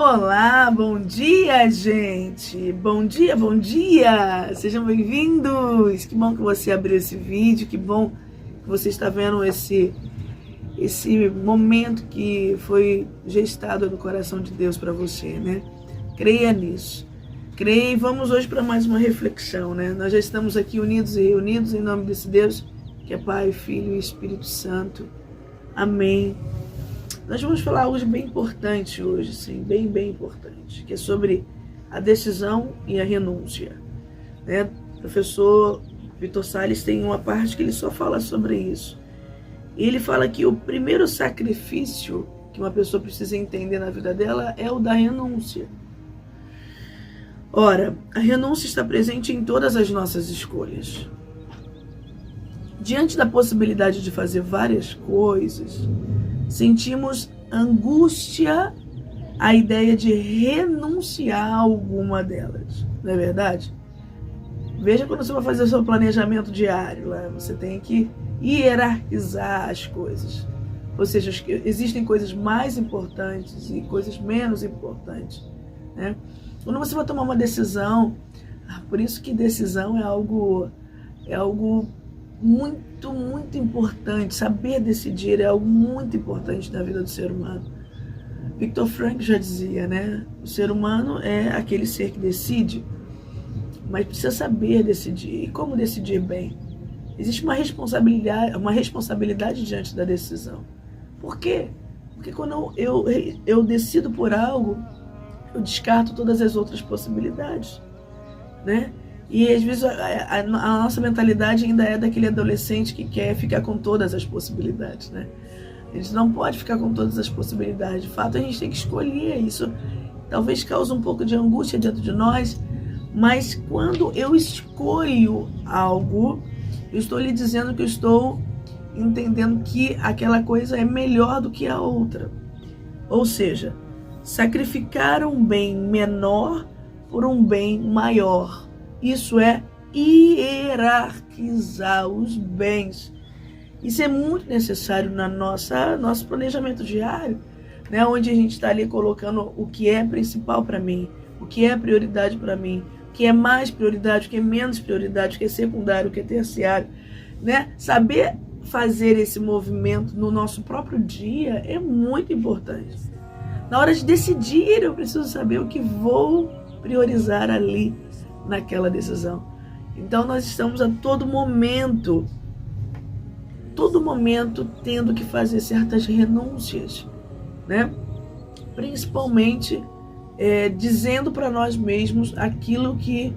Olá, bom dia, gente! Bom dia, bom dia! Sejam bem-vindos! Que bom que você abriu esse vídeo, que bom que você está vendo esse momento que foi gestado no coração de Deus para você, né? Creia nisso. Creia e vamos hoje para mais uma reflexão, né? Nós já estamos aqui unidos e reunidos em nome desse Deus, que é Pai, Filho e Espírito Santo. Amém. Nós vamos falar algo bem importante hoje, sim, bem importante, que é sobre a decisão e a renúncia. Né? O professor Vitor Salles tem uma parte que ele só fala sobre isso. E ele fala que o primeiro sacrifício que uma pessoa precisa entender na vida dela é o da renúncia. Ora, a renúncia está presente em todas as nossas escolhas. Diante da possibilidade de fazer várias coisas, sentimos angústia à ideia de renunciar a alguma delas, não é verdade? Veja quando você vai fazer o seu planejamento diário, lá você tem que hierarquizar as coisas. Ou seja, existem coisas mais importantes e coisas menos importantes, né? Quando você vai tomar uma decisão, por isso que decisão é algo muito importante. Saber decidir é algo muito importante na vida do ser humano. Viktor Frankl já dizia, né? O ser humano é aquele ser que decide, mas precisa saber decidir. E como decidir bem? Existe uma responsabilidade diante da decisão. Por quê? Porque quando eu decido por algo, eu descarto todas as outras possibilidades, né? E às vezes a nossa mentalidade ainda é daquele adolescente que quer ficar com todas as possibilidades, né? A gente não pode ficar com todas as possibilidades. De fato, a gente tem que escolher. Isso talvez cause um pouco de angústia dentro de nós, mas quando eu escolho algo, eu estou lhe dizendo que eu estou entendendo que aquela coisa é melhor do que a outra. Ou seja, sacrificar um bem menor por um bem maior. Isso é hierarquizar os bens. Isso é muito necessário no nosso planejamento diário, né? Onde a gente está ali colocando o que é principal para mim, o que é prioridade para mim, o que é mais prioridade, o que é menos prioridade, o que é secundário, o que é terciário, né? Saber fazer esse movimento no nosso próprio dia é muito importante. Na hora de decidir, eu preciso saber o que vou priorizar ali naquela decisão. Então nós estamos a todo momento tendo que fazer certas renúncias, né? Principalmente dizendo para nós mesmos aquilo que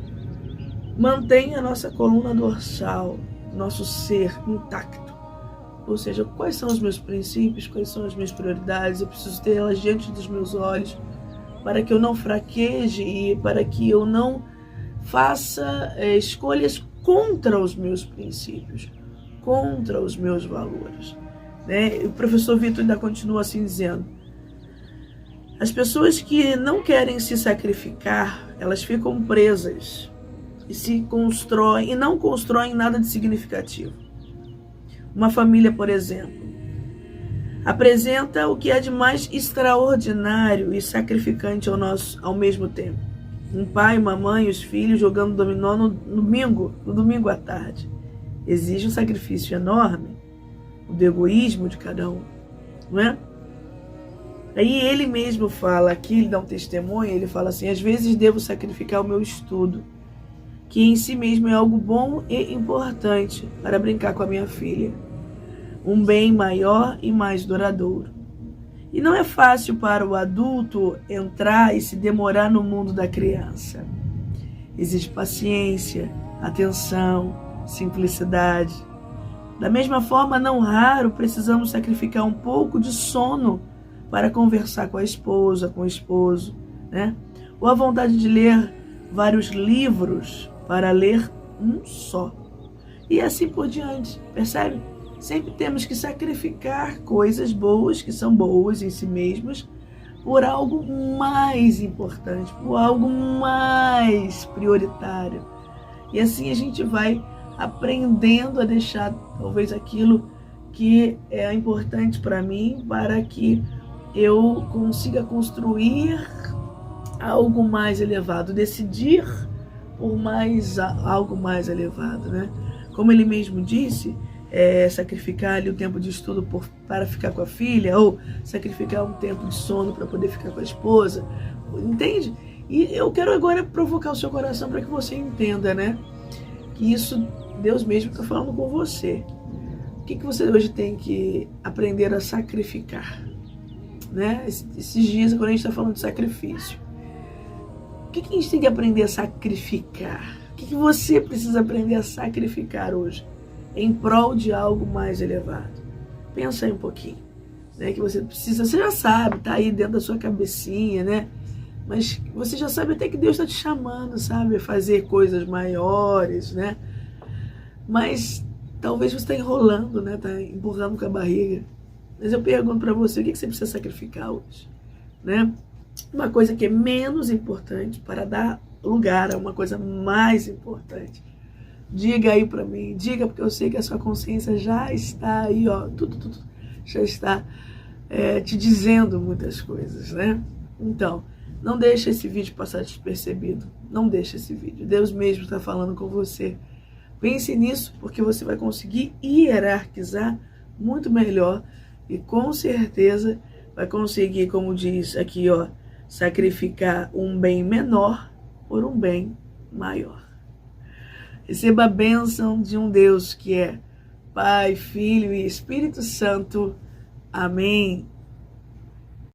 mantém a nossa coluna dorsal, nosso ser intacto. Ou seja, quais são os meus princípios, quais são as minhas prioridades, eu preciso ter elas diante dos meus olhos para que eu não fraqueje e para que eu não faça escolhas contra os meus princípios, contra os meus valores, né? O professor Vitor ainda continua assim dizendo: as pessoas que não querem se sacrificar, elas ficam presas e não constroem nada de significativo. Uma família, por exemplo, apresenta o que há de mais extraordinário e sacrificante ao mesmo tempo. Um pai, uma mãe, os filhos jogando dominó no domingo à tarde. Exige um sacrifício enorme, o do egoísmo de cada um, não é? Aí ele mesmo fala aqui, ele dá um testemunho, ele fala assim: às vezes devo sacrificar o meu estudo, que em si mesmo é algo bom e importante, para brincar com a minha filha. Um bem maior e mais duradouro. E não é fácil para o adulto entrar e se demorar no mundo da criança. Exige paciência, atenção, simplicidade. Da mesma forma, não raro, precisamos sacrificar um pouco de sono para conversar com a esposa, com o esposo, né? Ou a vontade de ler vários livros para ler um só. E assim por diante, percebe? Sempre temos que sacrificar coisas boas, que são boas em si mesmas, por algo mais importante, por algo mais prioritário. E assim a gente vai aprendendo a deixar talvez aquilo que é importante para mim, para que eu consiga construir algo mais elevado, decidir por algo mais elevado, né? Como ele mesmo disse, sacrificar ali o tempo de estudo para ficar com a filha, ou sacrificar um tempo de sono para poder ficar com a esposa, entende? E eu quero agora provocar o seu coração para que você entenda, né? Que isso Deus mesmo está falando com você. O que você hoje tem que aprender a sacrificar? Né? Esses dias, quando a gente está falando de sacrifício, o que a gente tem que aprender a sacrificar? O que você precisa aprender a sacrificar hoje em prol de algo mais elevado? Pensa aí um pouquinho, né? Que você precisa, você já sabe, tá aí dentro da sua cabecinha, né? Mas você já sabe até que Deus está te chamando, sabe? A fazer coisas maiores, né? Mas talvez você está enrolando, né? Está empurrando com a barriga. Mas eu pergunto para você, o que você precisa sacrificar hoje? Né? Uma coisa que é menos importante para dar lugar a uma coisa mais importante. Diga aí para mim, diga, porque eu sei que a sua consciência já está aí, ó, tudo já está te dizendo muitas coisas, né? Então, não deixe esse vídeo passar despercebido. Não deixe esse vídeo. Deus mesmo está falando com você. Pense nisso, porque você vai conseguir hierarquizar muito melhor e com certeza vai conseguir, como diz aqui, ó, sacrificar um bem menor por um bem maior. Receba a bênção de um Deus que é Pai, Filho e Espírito Santo. Amém.